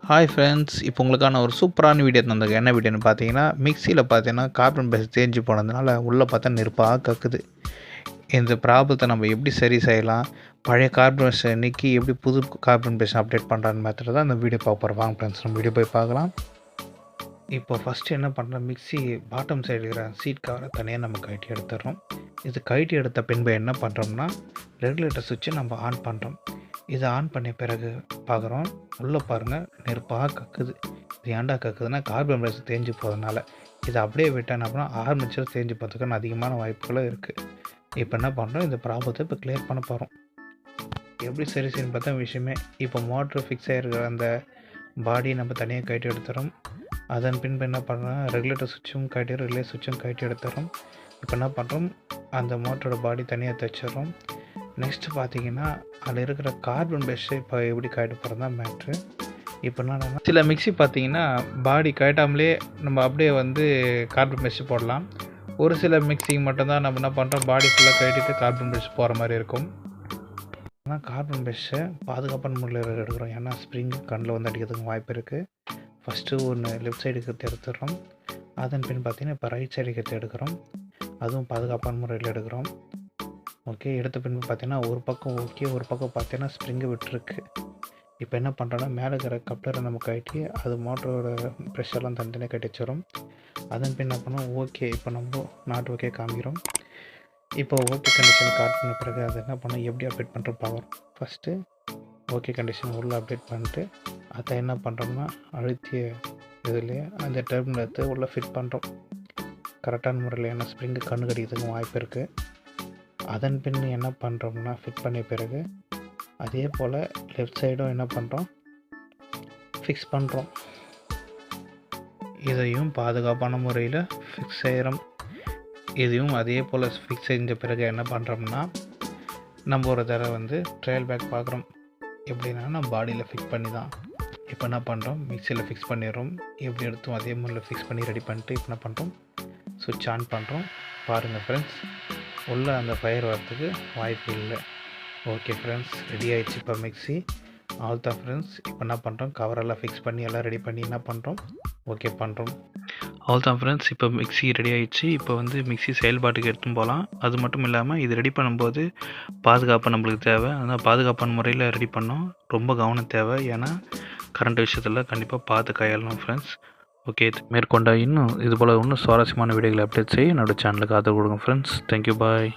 Hi friends, இப்போ உங்களுக்கான ஒரு சூப்பரான வீடியோ தந்திருக்கேன். என்ன வீடியோன்னு பார்த்தீங்கன்னா, மிக்சியில் பார்த்தீங்கன்னா கார்பன் பேஸ் தேஞ்சு போனதுனால உள்ளே பார்த்தா நெருப்பாக கக்குது. இந்த ப்ராப்ளத்தை நம்ம எப்படி சரி செய்யலாம், பழைய கார்பன் பேஸை நீக்கி எப்படி புது கார்பன் பேஸை அப்டேட் பண்ணுறான்னு மெத்தட் தான் இந்த வீடியோ பார்க்க போகிறோம். வாங்க ஃப்ரெண்ட்ஸ், நம்ம வீடியோ போய் பார்க்கலாம். இப்போ ஃபஸ்ட்டு என்ன பண்ணுறோம், மிக்சி பாட்டம் சைடு இருக்கிற சீட் கவரை தனியாக நம்ம கழட்டி எடுத்துடுறோம். இது கழட்டி எடுத்த பின்பு என்ன பண்ணுறோம்னா, ரெகுலேட்டர் சுவிட்சை நம்ம ஆன் பண்ணுறோம். இதை ஆன் பண்ண பிறகு பார்க்குறோம், உள்ளே பாருங்கள் நெருப்பாக கக்குது. இது ஏன்டா கக்குதுன்னா கார்பன் பேஸ் தேஞ்சு போகிறதுனால. இதை அப்படியே விட்டால் அப்படின்னா ஆர்மிச்சர் தேஞ்சு போகிறதுக்கான அதிகமான வாய்ப்புகளும் இருக்குது. இப்போ என்ன பண்ணுறோம், இந்த ப்ராப்ளத்தை இப்போ கிளியர் பண்ண போகிறோம். எப்படி சரி செய்யணும்னு பார்த்தா விஷயமே, இப்போ மோட்ரு ஃபிக்ஸ் ஆகிருக்கிற அந்த பாடி நம்ம தனியாக கழட்டி எடுத்துகிறோம். அதன் பின்பு என்ன பண்ணுறோம், ரெகுலேட்டர் சுவிட்சும் கழட்டி ரிலே சுவிட்சும் கழட்டி எடுத்துகிறோம். இப்போ என்ன பண்ணுறோம், அந்த மோட்டரோட பாடி தனியாக தைச்சிட்றோம். நெக்ஸ்ட்டு பார்த்தீங்கன்னா, அதில் இருக்கிற கார்பன் பேஸை இப்போ எப்படி கழட்ட போகிறது தான் மேட்ரு. இப்போ என்னன்னா, சில மிக்சி பார்த்தீங்கன்னா பாடி கழட்டாமலே நம்ம அப்படியே வந்து கார்பன் பேஸ் போடலாம். ஒரு சில மிக்சிக்கு மட்டும்தான் நம்ம என்ன பண்ணுறோம், பாடி ஃபுல்லாக கழட்டிட்டு கார்பன் பேஸ் போகிற மாதிரி இருக்கும். ஆனால் கார்பன் பேஸை பாதுகாப்பான முறையில் எடுக்கிறோம். ஏன்னா ஸ்ப்ரிங்கு கண்ணில் வந்து அடிக்கிறதுக்கு வாய்ப்பு இருக்குது. ஃபஸ்ட்டு ஒன்று லெஃப்ட் சைடுக்கு எடுத்துடுறோம். அதன் பின் பார்த்திங்கன்னா இப்போ ரைட் சைடுக்கு எடுக்கிறோம். அதுவும் பாதுகாப்பான முறையில் எடுக்கிறோம். ஓகே, எடுத்த பின்பு பார்த்தீங்கன்னா ஒரு பக்கம் ஓகே, ஒரு பக்கம் பார்த்தீங்கன்னா ஸ்ப்ரிங்கு விட்டுருக்கு. இப்போ என்ன பண்ணுறோன்னா, மேலே இருக்கிற கப்ளரை நம்ம கட்டி அது மோட்டரோட ப்ரெஷர்லாம் தனித்தனியாக கட்டி வச்சிடும். அதன் பின் என்ன பண்ணோம், ஓகே இப்போ நம்ம நாட் ஓகே காமிக்கிறோம். இப்போ ஓகே கண்டிஷன் காட்டின பிறகு அதை என்ன பண்ணோம், எப்படி அப்டேட் பண்ணுறோம் பார்க்குறோம். ஃபஸ்ட்டு ஓகே கண்டிஷன் உள்ளே அப்டேட் பண்ணிட்டு அதை என்ன பண்ணுறோம்னா, அழுத்திய இதுலேயே அந்த டெர்மினல் எடுத்து உள்ளே ஃபிட் பண்ணுறோம் கரெக்டான முறையில். ஏன்னா ஸ்ப்ரிங்கு கண்ணு கடிக்கிறதுக்கு வாய்ப்பு இருக்குது. அதன் பின் என்ன பண்ணுறோம்னா, ஃபிட் பண்ணிய பிறகு அதே போல் லெஃப்ட் சைடும் என்ன பண்ணுறோம், ஃபிக்ஸ் பண்ணுறோம். இதையும் பாதுகாப்பான முறையில் ஃபிக்ஸ் செய்கிறோம். இதையும் அதே போல் ஃபிக்ஸ் செஞ்ச பிறகு என்ன பண்ணுறோம்னா, நம்ம ஒரு தடவை வந்து ட்ரையல் பேக் பார்க்குறோம். எப்படின்னா நம்ம பாடியில் ஃபிக்ஸ் பண்ணி தான். இப்போ என்ன பண்ணுறோம், மிக்சியில் ஃபிக்ஸ் பண்ணிடுறோம். எப்படி எடுத்தோம் அதே முறையில் ஃபிக்ஸ் பண்ணி ரெடி பண்ணிட்டு இப்போ என்ன பண்ணுறோம், சுவிட்ச் ஆன் பண்ணுறோம். பாருங்கள் ஃப்ரெண்ட்ஸ், உள்ளே அந்த ஃபயர் வரத்துக்கு வாய்ப்பு இல்லை. ஓகே ஃப்ரெண்ட்ஸ், ரெடி ஆகிடுச்சு இப்போ மிக்சி. ஆல் தான் ஃப்ரெண்ட்ஸ், இப்போ என்ன பண்ணுறோம், கவரெல்லாம் ஃபிக்ஸ் பண்ணி எல்லாம் ரெடி பண்ணி என்ன பண்ணுறோம், ஓகே பண்ணுறோம். ஆல் தான் ஃப்ரெண்ட்ஸ், இப்போ மிக்சி ரெடி ஆகிடுச்சு. இப்போ வந்து மிக்சி செயல்பாட்டுக்கு எடுத்துன்னு போகலாம். அது மட்டும் இல்லாமல் இது ரெடி பண்ணும்போது பாதுகாப்பு நம்மளுக்கு தேவை. அதனால் பாதுகாப்பான முறையில் ரெடி பண்ணோம். ரொம்ப கவனம் தேவை. ஏன்னா கரண்ட் விஷயத்தில் கண்டிப்பாக பார்த்து கையாளணும் ஃப்ரெண்ட்ஸ். ஓகே, மேற்கொண்ட இன்னும் இதுபோல் இன்னும் சுவாரஸ்யமான வீடியோகளை அப்டேட் செய்ய என்னோடய சேனலுக்கு ஆதரவு கொடுங்க ஃப்ரெண்ட்ஸ். தேங்க்யூ, பாய்.